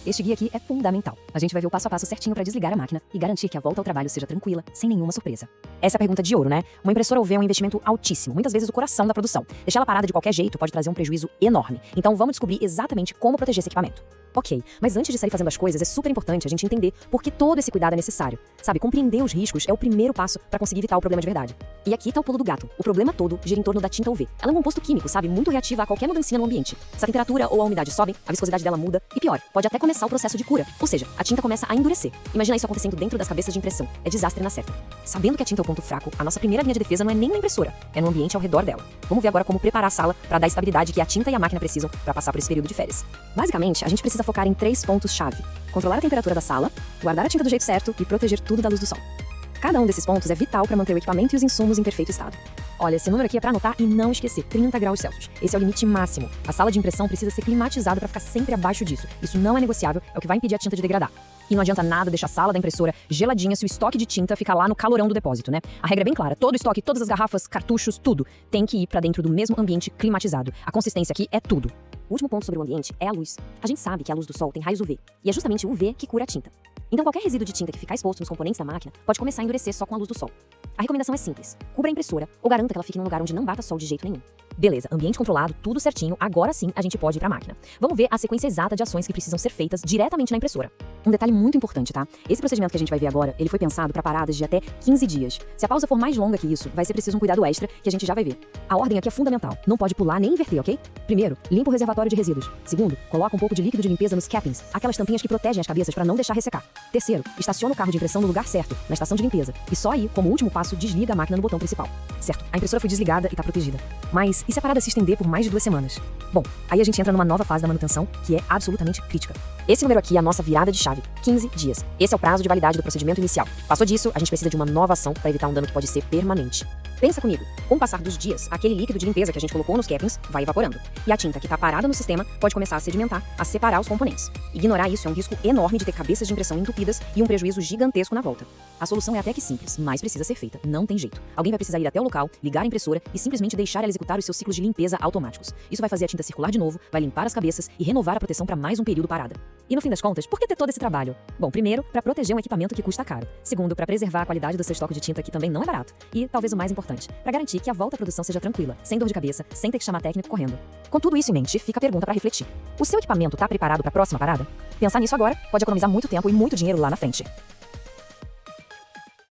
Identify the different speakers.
Speaker 1: Este guia aqui é fundamental. A gente vai ver o passo a passo certinho para desligar a máquina e garantir que a volta ao trabalho seja tranquila, sem nenhuma surpresa. Essa é a pergunta de ouro, né? Uma impressora UV é um investimento altíssimo, muitas vezes o coração da produção. Deixar ela parada de qualquer jeito pode trazer um prejuízo enorme. Então vamos descobrir exatamente como proteger esse equipamento. Ok, mas antes de sair fazendo as coisas, é super importante a gente entender por que todo esse cuidado é necessário. Sabe, compreender os riscos é o primeiro passo para conseguir evitar o problema de verdade. E aqui tá o pulo do gato. O problema todo gira em torno da tinta UV. Ela é um composto químico, sabe, muito reativa a qualquer mudancinha no ambiente. Se a temperatura ou a umidade sobem, a viscosidade dela muda e pior, pode até começar o processo de cura. Ou seja, a tinta começa a endurecer. Imagina isso acontecendo dentro das cabeças de impressão. É desastre na certa. Sabendo que a tinta é o ponto fraco, a nossa primeira linha de defesa não é nem na impressora, é no ambiente ao redor dela. Vamos ver agora como preparar a sala para dar a estabilidade que a tinta e a máquina precisam para passar por esse período de férias. Basicamente, a gente precisa focar em 3 pontos-chave: controlar a temperatura da sala, guardar a tinta do jeito certo e proteger tudo da luz do sol. Cada um desses pontos é vital para manter o equipamento e os insumos em perfeito estado. Olha, esse número aqui é para anotar e não esquecer: 30 graus Celsius. Esse é o limite máximo. A sala de impressão precisa ser climatizada para ficar sempre abaixo disso. Isso não é negociável, é o que vai impedir a tinta de degradar. E não adianta nada deixar a sala da impressora geladinha se o estoque de tinta ficar lá no calorão do depósito, né? A regra é bem clara: todo o estoque, todas as garrafas, cartuchos, tudo tem que ir para dentro do mesmo ambiente climatizado. A consistência aqui é tudo. O último ponto sobre o ambiente é a luz. A gente sabe que a luz do sol tem raios UV, e é justamente o UV que cura a tinta. Então qualquer resíduo de tinta que ficar exposto nos componentes da máquina pode começar a endurecer só com a luz do sol. A recomendação é simples: cubra a impressora ou garanta que ela fique num lugar onde não bata sol de jeito nenhum. Beleza, ambiente controlado, tudo certinho, agora sim a gente pode ir para a máquina. Vamos ver a sequência exata de ações que precisam ser feitas diretamente na impressora. Um detalhe muito importante, tá? Esse procedimento que a gente vai ver agora, ele foi pensado para paradas de até 15 dias. Se a pausa for mais longa que isso, vai ser preciso um cuidado extra que a gente já vai ver. A ordem aqui é fundamental, não pode pular nem inverter, ok? Primeiro, limpa o reservatório de resíduos. Segundo, coloca um pouco de líquido de limpeza nos cappings, aquelas tampinhas que protegem as cabeças para não deixar ressecar. Terceiro, estaciona o carro de impressão no lugar certo, na estação de limpeza. E só aí, como último passo, desliga a máquina no botão principal. Certo, a impressora foi desligada e tá protegida. Mas e se a parada se estender por mais de 2 semanas? Bom, aí a gente entra numa nova fase da manutenção, que é absolutamente crítica. Esse número aqui é a nossa virada de chave: 15 dias. Esse é o prazo de validade do procedimento inicial. Passou disso, a gente precisa de uma nova ação para evitar um dano que pode ser permanente. Pensa comigo, com o passar dos dias, aquele líquido de limpeza que a gente colocou nos cappings vai evaporando. E a tinta que está parada no sistema pode começar a sedimentar, a separar os componentes. Ignorar isso é um risco enorme de ter cabeças de impressão entupidas e um prejuízo gigantesco na volta. A solução é até que simples, mas precisa ser feita, não tem jeito. Alguém vai precisar ir até o local, ligar a impressora e simplesmente deixar ela executar os seus ciclos de limpeza automáticos. Isso vai fazer a tinta circular de novo, vai limpar as cabeças e renovar a proteção para mais um período parada. E no fim das contas, por que ter todo esse trabalho? Bom, primeiro, para proteger um equipamento que custa caro. Segundo, para preservar a qualidade do seu estoque de tinta, que também não é barato. E, talvez o mais importante, para garantir que a volta à produção seja tranquila, sem dor de cabeça, sem ter que chamar técnico correndo. Com tudo isso em mente, fica a pergunta para refletir: o seu equipamento está preparado para a próxima parada? Pensar nisso agora pode economizar muito tempo e muito dinheiro lá na frente.